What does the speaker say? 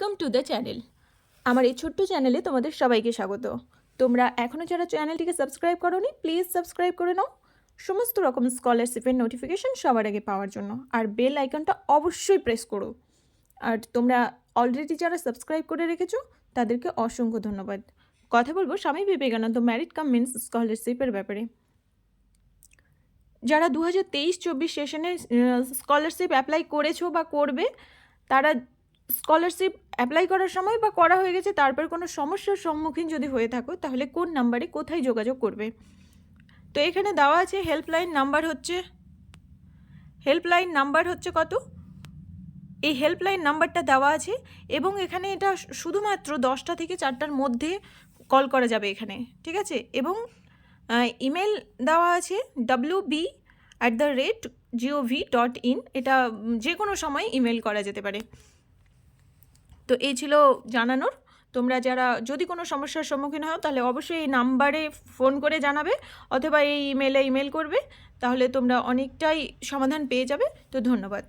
Welcome to the channel. আমার এই ছোট্ট চ্যানেলে তোমাদের সবাইকে স্বাগত। তোমরা এখনও যারা চ্যানেলটিকে সাবস্ক্রাইব করোনি প্লিজ সাবস্ক্রাইব করে নাও সমস্ত রকম স্কলারশিপের নোটিফিকেশন সবার আগে পাওয়ার জন্য, আর বেল আইকনটা অবশ্যই প্রেস করো। আর তোমরা অলরেডি যারা সাবস্ক্রাইব করে রেখেছো তাদেরকে অসংখ্য ধন্যবাদ। কথা বলবো স্বামী বিবেকানন্দ ম্যারিট কাম মেন্স স্কলারশিপের ব্যাপারে। যারা 2023-24 সেশনে স্কলারশিপ অ্যাপ্লাই করেছো বা করবে, তারা স্কলারশিপ অ্যাপ্লাই করার সময় বা করা হয়ে গেছে তারপর কোনো সমস্যার সম্মুখীন যদি হয়ে থাকো তাহলে কোন নাম্বারে কোথায় যোগাযোগ করবে। তো এখানে দেওয়া আছে হেল্পলাইন নাম্বার হচ্ছে কত, এই হেল্পলাইন নাম্বারটা দেওয়া আছে এবং এখানে এটা শুধুমাত্র 10টা থেকে 4টার মধ্যে কল করা যাবে এখানে, ঠিক আছে। এবং ইমেল দেওয়া আছে wb@gov.in, এটা যে কোনো সময় ইমেল করা যেতে পারে। তো এই ছিল জানানোর। তোমরা যারা যদি কোনো সমস্যার সম্মুখীন হও তাহলে অবশ্যই এই নাম্বারে ফোন করে জানাবে অথবা এই ইমেলে ইমেল করবে, তাহলে তোমরা অনেকটাই সমাধান পেয়ে যাবে। তো ধন্যবাদ।